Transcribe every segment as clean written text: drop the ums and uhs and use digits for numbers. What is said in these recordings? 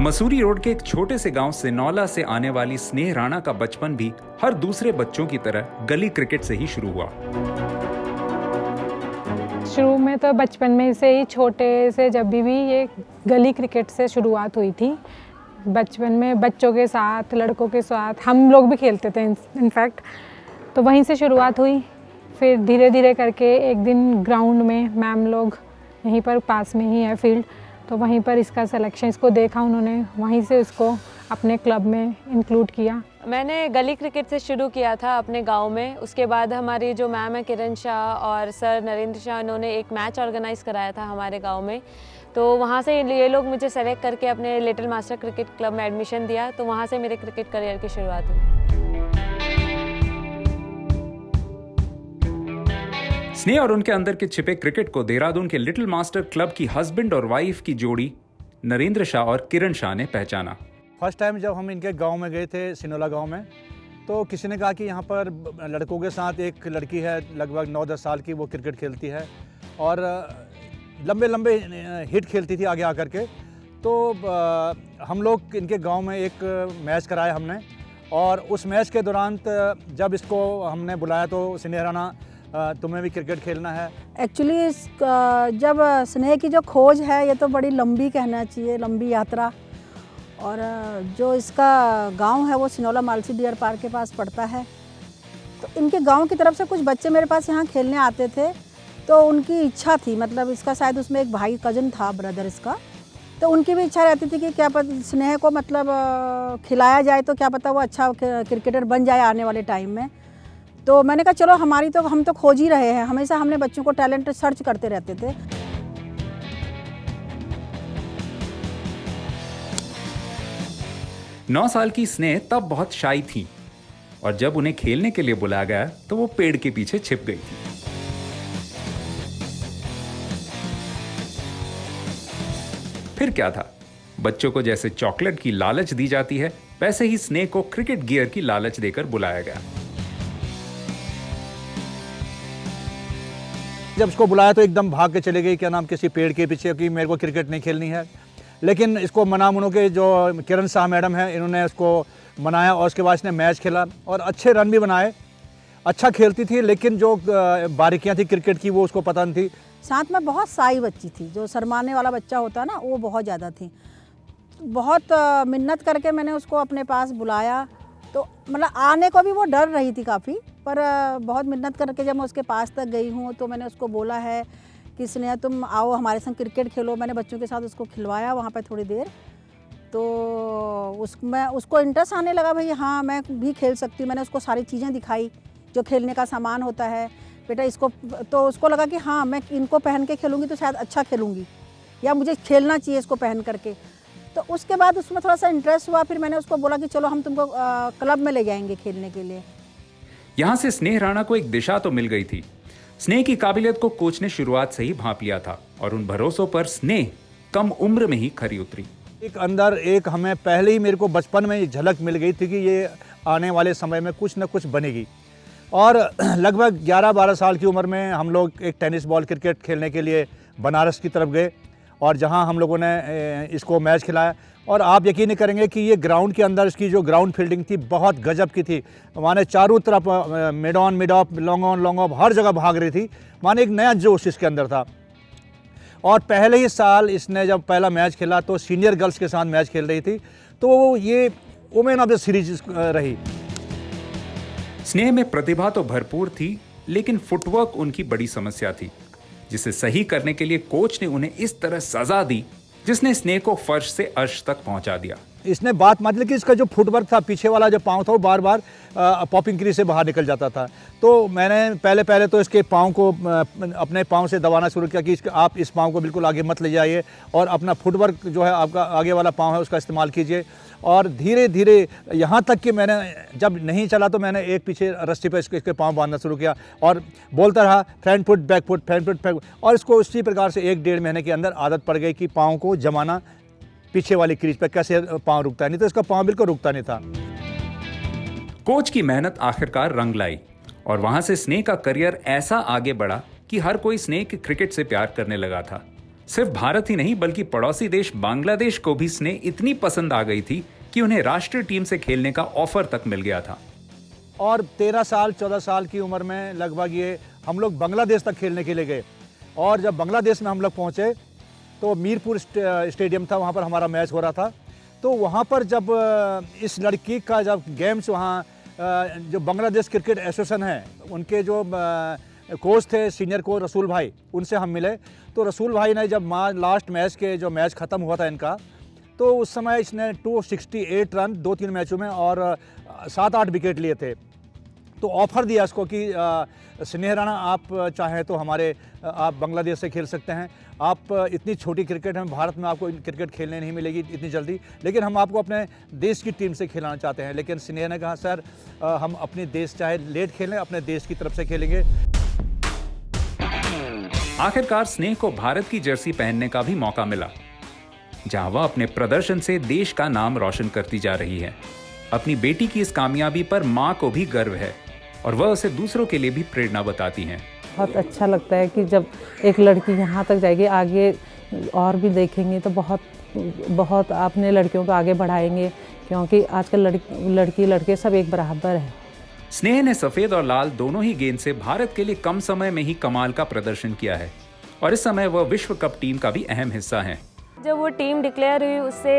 Mussoorie road के एक छोटे से गांव सिनौला से आने वाली स्नेह राणा का बचपन भी हर दूसरे बच्चों की तरह गली क्रिकेट से ही शुरू हुआ। शुरू में तो बचपन में से ही छोटे से जब भी ये गली क्रिकेट से शुरुआत हुई थी। बचपन में बच्चों के साथ, लड़कों के साथ हम लोग भी खेलते थे इनफैक्ट, तो वहीं से शुरुआत हुई। फिर धीरे धीरे करके एक दिन ग्राउंड में मैम लोग, यहीं पर पास में ही है फील्ड, तो वहीं पर इसका सिलेक्शन, इसको देखा उन्होंने, वहीं से इसको अपने क्लब में इंक्लूड किया। मैंने गली क्रिकेट से शुरू किया था अपने गांव में। उसके बाद हमारी जो मैम है किरण शाह और सर नरेंद्र शाह, उन्होंने एक मैच ऑर्गेनाइज़ कराया था हमारे गांव में, तो वहाँ से ये लोग मुझे सेलेक्ट करके अपने लिटिल मास्टर क्रिकेट क्लब में एडमिशन दिया, तो वहाँ से मेरे क्रिकेट करियर की शुरुआत हुई। स्नेह और उनके अंदर के छिपे क्रिकेट को देहरादून के लिटिल मास्टर क्लब की हस्बैंड और वाइफ की जोड़ी नरेंद्र शाह और किरण शाह ने पहचाना। फर्स्ट टाइम जब हम इनके गांव में गए थे, सिनौला गांव में, तो किसी ने कहा कि यहाँ पर लड़कों के साथ एक लड़की है लगभग 9-10 साल की, वो क्रिकेट खेलती है और लंबे लंबे हिट खेलती थी आगे आकर के। तो हम लोग इनके गांव में एक मैच कराया हमने, और उस मैच के दौरान जब इसको हमने बुलाया तो स्नेह राणा, तुम्हें भी क्रिकेट खेलना है। एक्चुअली जब स्नेह की जो खोज है, ये तो बड़ी लंबी कहना चाहिए, लंबी यात्रा। और जो इसका गांव है वो सिनौला मालसी डियर पार्क के पास पड़ता है। तो इनके गांव की तरफ से कुछ बच्चे मेरे पास यहाँ खेलने आते थे, तो उनकी इच्छा थी, मतलब इसका शायद उसमें एक भाई कज़न था, ब्रदर इसका, तो उनकी भी इच्छा रहती थी कि क्या पता स्नेह को मतलब खिलाया जाए, तो क्या पता वो अच्छा क्रिकेटर बन जाए आने वाले टाइम में। तो मैंने कहा चलो, हम तो खोज ही रहे हैं, हमेशा हमने बच्चों को टैलेंट सर्च करते रहते थे। नौ साल की स्नेह तब बहुत शाई थी, और जब उन्हें खेलने के लिए बुलाया गया तो वो पेड़ के पीछे छिप गई थी। फिर क्या था, बच्चों को जैसे चॉकलेट की लालच दी जाती है, वैसे ही स्नेह को क्रिकेट गियर की लालच देकर बुलाया गया। जब उसको बुलाया तो एकदम भाग के चले गई, क्या नाम, किसी पेड़ के पीछे, कि मेरे को क्रिकेट नहीं खेलनी है। लेकिन इसको मना मुनो के जो किरण शाह मैडम है, इन्होंने उसको मनाया, और उसके बाद इसने मैच खेला और अच्छे रन भी बनाए। अच्छा खेलती थी, लेकिन जो बारीकियां थी क्रिकेट की वो उसको पता नहीं थी। साथ में बहुत साई बच्ची थी, जो शर्माने वाला बच्चा होता है ना, वो बहुत ज़्यादा थी। बहुत मिन्नत करके मैंने उसको अपने पास बुलाया, तो मतलब आने को भी वो डर रही थी काफ़ी, पर बहुत मिन्नत करके जब मैं उसके पास तक गई हूँ तो मैंने उसको बोला है कि स्नेहा तुम आओ हमारे संग क्रिकेट खेलो। मैंने बच्चों के साथ उसको खिलवाया वहाँ पे थोड़ी देर, तो उसको इंटरेस्ट आने लगा, भाई हाँ मैं भी खेल सकती हूँ। मैंने उसको सारी चीज़ें दिखाई जो खेलने का सामान होता है, बेटा इसको, तो उसको लगा कि हाँ मैं इनको पहन के खेलूँगी तो शायद अच्छा खेलूँगी, या मुझे खेलना चाहिए इसको पहन करके। तो उसके बाद उसमें थोड़ा सा इंटरेस्ट हुआ। फिर मैंने उसको बोला कि चलो हम तुमको क्लब में ले जाएंगे खेलने के लिए। यहाँ से स्नेह राणा को एक दिशा तो मिल गई थी। स्नेह की काबिलियत को कोच ने शुरुआत से ही भांप लिया था, और उन भरोसों पर स्नेह कम उम्र में ही खरी उतरी। एक अंदर एक हमें पहले ही, मेरे को बचपन में झलक मिल गई थी कि ये आने वाले समय में कुछ न कुछ बनेगी। और लगभग 11-12 साल की उम्र में हम लोग एक टेनिस बॉल क्रिकेट खेलने के लिए बनारस की तरफ गए, और जहां हम लोगों ने इसको मैच खिलाया। और आप यकीन नहीं करेंगे कि ये ग्राउंड के अंदर इसकी जो ग्राउंड फील्डिंग थी बहुत गजब की थी। माने चारों तरफ mid on, mid off, long on, long off, हर जगह भाग रही थी। माने एक नया जोश इसके अंदर था। और पहले ही साल इसने जब पहला मैच खेला तो सीनियर गर्ल्स के साथ मैच खेल रही थी, तो ये वुमेन ऑफ द सीरीज रही। स्नेह में प्रतिभा तो भरपूर थी, लेकिन फुटवर्क उनकी बड़ी समस्या थी, जिसे सही करने के लिए कोच ने उन्हें इस तरह सजा दी जिसने स्नेह को फर्श से अर्श तक पहुंचा दिया। इसने बात मान ली कि इसका जो फुटवर्क था, पीछे वाला जो पाँव था, वो बार बार पॉपिंग क्रीज से बाहर निकल जाता था। तो मैंने पहले तो इसके पाँव को अपने पाँव से दबाना शुरू किया कि आप इस पाँव को बिल्कुल आगे मत ले जाइए, और अपना फुटवर्क जो है आपका आगे वाला पाँव है उसका इस्तेमाल कीजिए। और धीरे धीरे यहाँ तक कि मैंने जब नहीं चला तो मैंने एक पीछे रस्सी पर इसके पाँव बांधना शुरू किया, और बोलता रहा front foot, back foot, front foot, back foot. और इसको इसी प्रकार से 1-1.5 महीने के अंदर आदत पड़ गई कि पाँव को जमाना, पीछे वाली क्रीज पर कैसे पाँव रुकता है, नहीं तो इसका पाँव बिल्कुल रुकता नहीं था। कोच की मेहनत आखिरकार रंग लाई, और वहां से स्नेह का करियर ऐसा आगे बढ़ा कि हर कोई स्नेह के क्रिकेट से प्यार करने लगा था। सिर्फ भारत ही नहीं बल्कि पड़ोसी देश बांग्लादेश को भी स्नेह इतनी पसंद आ गई थी कि उन्हें राष्ट्रीय टीम से खेलने का ऑफर तक मिल गया था। और 13 साल 14 साल की उम्र में लगभग ये हम लोग बांग्लादेश तक खेलने के लिए गए। और जब बांग्लादेश में हम लोग पहुँचे तो मीरपुर स्टेडियम था, वहाँ पर हमारा मैच हो रहा था। तो वहाँ पर जब इस लड़की का जब गेम्स वहाँ जो बांग्लादेश क्रिकेट एसोसिएशन है उनके जो कोच थे, सीनियर कोच रसूल भाई, उनसे हम मिले। तो रसूल भाई ने जब लास्ट मैच के जो मैच ख़त्म हुआ था इनका, तो उस समय इसने 268 रन 2-3 मैचों में और 7-8 विकेट लिए थे। तो ऑफ़र दिया इसको कि स्नेह राणा आप चाहें तो आप बांग्लादेश से खेल सकते हैं। आप इतनी छोटी क्रिकेट है, भारत में आपको क्रिकेट खेलने नहीं मिलेगी इतनी जल्दी, लेकिन हम आपको अपने देश की टीम से खिलाना चाहते हैं। लेकिन स्नेह ने कहा सर हम अपने देश चाहे लेट खेलें, अपने देश की तरफ से खेलेंगे। आखिरकार स्नेह को भारत की जर्सी पहनने का भी मौका मिला, जहां वह अपने प्रदर्शन से देश का नाम रोशन करती जा रही है। अपनी बेटी की इस कामयाबी पर मां को भी गर्व है और वह उसे दूसरों के लिए भी प्रेरणा बताती हैं। बहुत अच्छा लगता है कि जब एक लड़की यहाँ तक जाएगी, आगे और भी देखेंगे तो बहुत अपने लड़कियों को आगे बढ़ाएंगे, क्योंकि आजकल लड़की लड़के सब एक बराबर है। स्नेह ने सफेद और लाल दोनों ही गेंद से भारत के लिए कम समय में ही कमाल का प्रदर्शन किया है और इस समय वह विश्व कप टीम का भी अहम हिस्सा है। जब वो टीम डिक्लेयर हुई उससे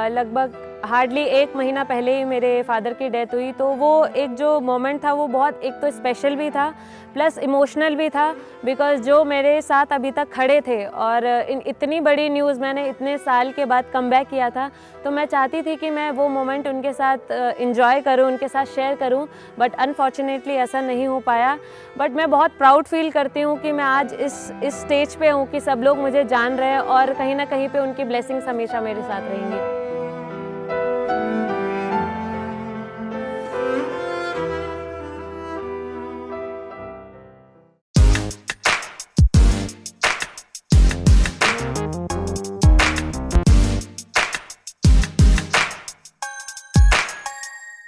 लगभग हार्डली 1 महीना पहले ही मेरे फादर की डेथ हुई। तो वो एक जो मोमेंट था वो बहुत एक तो स्पेशल भी था प्लस इमोशनल भी था, बिकॉज़ जो मेरे साथ अभी तक खड़े थे और इतनी बड़ी न्यूज़ मैंने इतने साल के बाद कमबैक किया था, तो मैं चाहती थी कि मैं वो मोमेंट उनके साथ इंजॉय करूं, उनके साथ शेयर करूं, बट अनफॉर्चुनेटली ऐसा नहीं हो पाया। बट मैं बहुत प्राउड फील करती हूं कि मैं आज इस स्टेज पे हूं कि सब लोग मुझे जान रहे हैं और कहीं ना कहीं पे उनकी ब्लेसिंग्स हमेशा मेरे साथ रहेंगी।